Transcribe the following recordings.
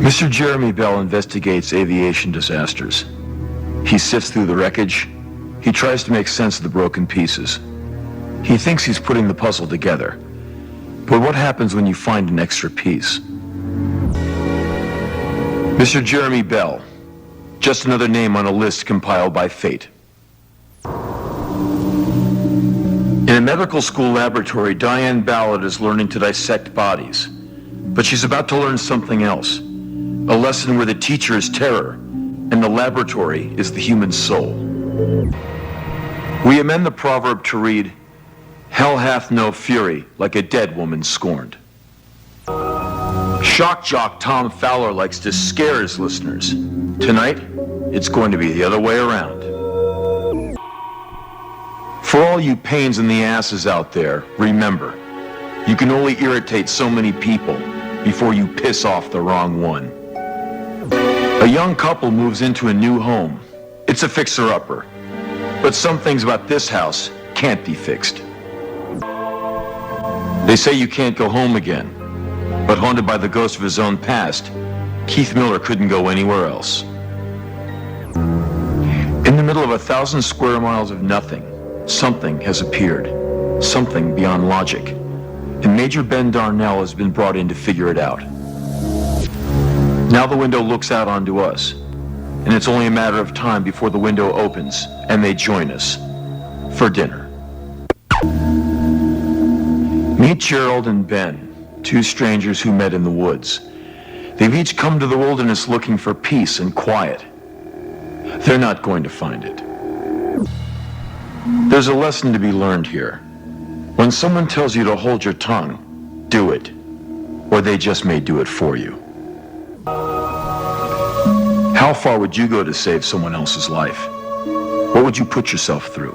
Mr. Jeremy Bell investigates aviation disasters. He sifts through the wreckage. He tries to make sense of the broken pieces. He thinks he's putting the puzzle together. But what happens when you find an extra piece? Mr. Jeremy Bell, just another name on a list compiled by fate. In a medical school laboratory, Diane Ballard is learning to dissect bodies. But she's about to learn something else. A lesson where the teacher is terror and the laboratory is the human soul. We amend the proverb to read, "Hell hath no fury like a dead woman scorned." Shock jock Tom Fowler likes to scare his listeners. Tonight, it's going to be the other way around. For all you pains in the asses out there, remember, you can only irritate so many people before you piss off the wrong one. A young couple moves into a new home. It's a fixer-upper. But some things about this house can't be fixed. They say you can't go home again, but haunted by the ghost of his own past, Keith Miller couldn't go anywhere else. In the middle of 1,000 square miles of nothing, something has appeared, something beyond logic, and Major Ben Darnell has been brought in to figure it out. Now the window looks out onto us, and it's only a matter of time before the window opens and they join us for dinner. Meet Gerald and Ben, two strangers who met in the woods. They've each come to the wilderness looking for peace and quiet. They're not going to find it. There's a lesson to be learned here. When someone tells you to hold your tongue, do it, or they just may do it for you. How far would you go to save someone else's life? What would you put yourself through?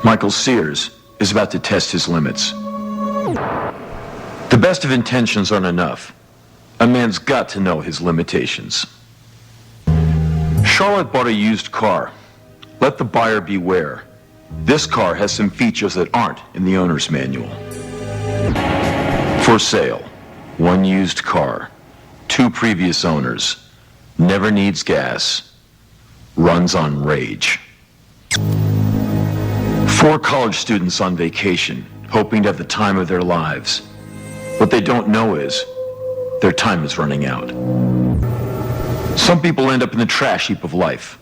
Michael Sears is about to test his limits. The best of intentions aren't enough. A man's got to know his limitations. Charlotte bought a used car. Let the buyer beware. This car has some features that aren't in the owner's manual. For sale, one used car, 2 previous owners, never needs gas, runs on rage. 4 college students on vacation, hoping to have the time of their lives. What they don't know is their time is running out. Some people end up in the trash heap of life.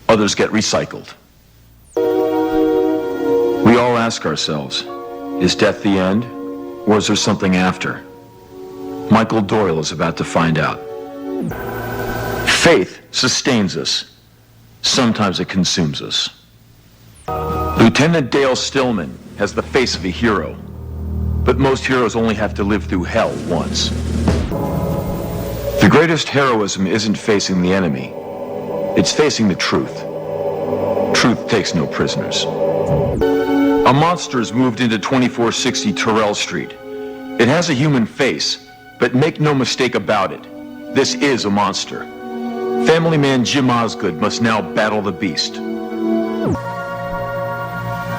Others get recycled. We all ask ourselves, is death the end, or is there something after? Michael Doyle is about to find out. Faith sustains us. Sometimes it consumes us. Lieutenant Dale Stillman has the face of a hero, but most heroes only have to live through hell once. The greatest heroism isn't facing the enemy. It's facing the truth. Truth takes no prisoners. A monster has moved into 2460 Terrell Street. It has a human face, but make no mistake about it, this is a monster. Family man Jim Osgood must now battle the beast.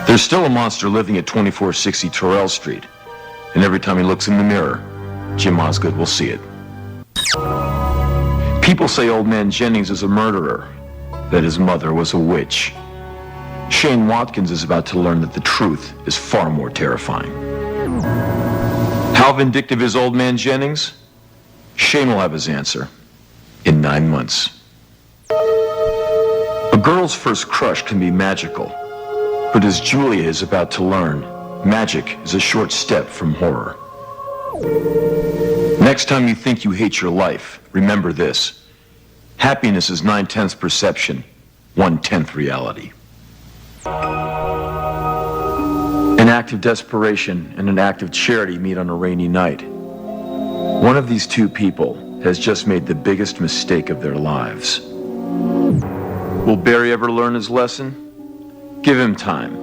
There's still a monster living at 2460 Terrell Street, and every time he looks in the mirror, Jim Osgood will see it. People say old man Jennings is a murderer, that his mother was a witch. Shane Watkins is about to learn that the truth is far more terrifying. How vindictive is old man Jennings? Shane will have his answer in 9 months. A girl's first crush can be magical, but as Julia is about to learn, magic is a short step from horror. Next time you think you hate your life, remember this. Happiness is 9/10 perception, 1/10 reality. An act of desperation and an act of charity meet on a rainy night. One of these two people has just made the biggest mistake of their lives. Will Barry ever learn his lesson? Give him time.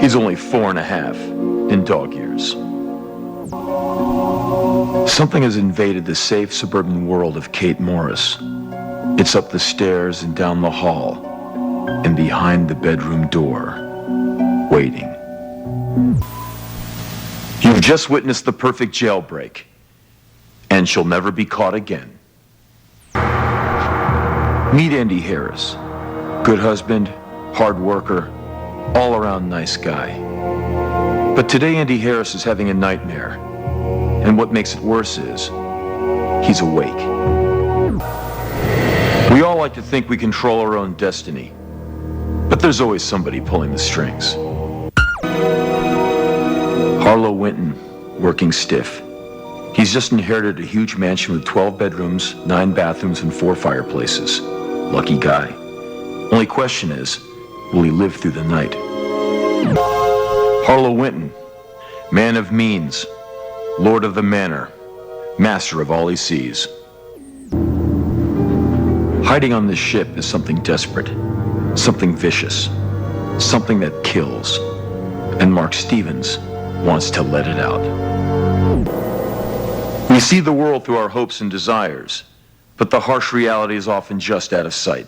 He's only 4.5 in dog years. Something has invaded the safe suburban world of Kate Morris. It's up the stairs and down the hall and behind the bedroom door, waiting. You've just witnessed the perfect jailbreak, and she'll never be caught again. Meet Andy Harris. Good husband, hard worker, all-around nice guy. But today Andy Harris is having a nightmare. And what makes it worse is, he's awake. We all like to think we control our own destiny. But there's always somebody pulling the strings. Harlow Winton, working stiff. He's just inherited a huge mansion with 12 bedrooms, 9 bathrooms, and 4 fireplaces. Lucky guy. Only question is, will he live through the night? Harlow Winton, man of means, lord of the manor, master of all he sees. Hiding on this ship is something desperate, something vicious, something that kills. And Mark Stevens wants to let it out. We see the world through our hopes and desires, but the harsh reality is often just out of sight.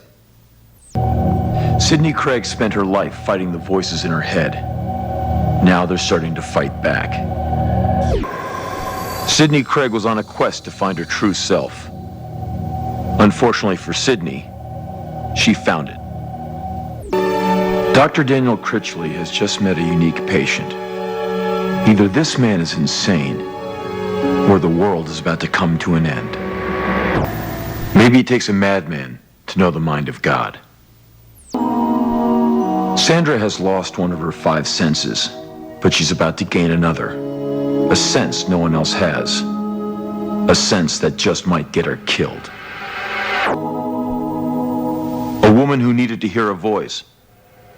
Sidney Craig spent her life fighting the voices in her head. Now they're starting to fight back. Sidney Craig was on a quest to find her true self. Unfortunately for Sidney, she found it. Dr. Daniel Critchley has just met a unique patient. Either this man is insane, or the world is about to come to an end. Maybe it takes a madman to know the mind of God. Sandra has lost one of her 5 senses, but she's about to gain another. A sense no one else has. A sense that just might get her killed. A woman who needed to hear a voice.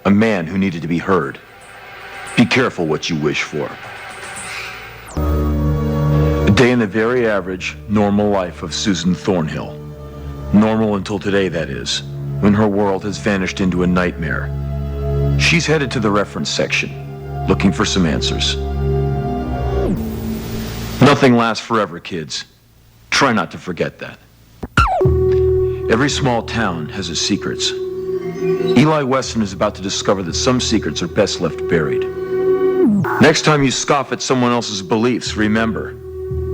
A man who needed to be heard. Be careful what you wish for. A day in the very average, normal life of Susan Thornhill. Normal until today, that is, when her world has vanished into a nightmare. She's headed to the reference section, looking for some answers. Nothing lasts forever, kids. Try not to forget that. Every small town has its secrets. Eli Weston is about to discover that some secrets are best left buried. Next time you scoff at someone else's beliefs, remember,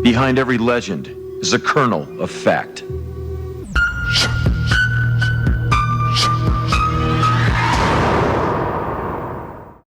behind every legend is a kernel of fact.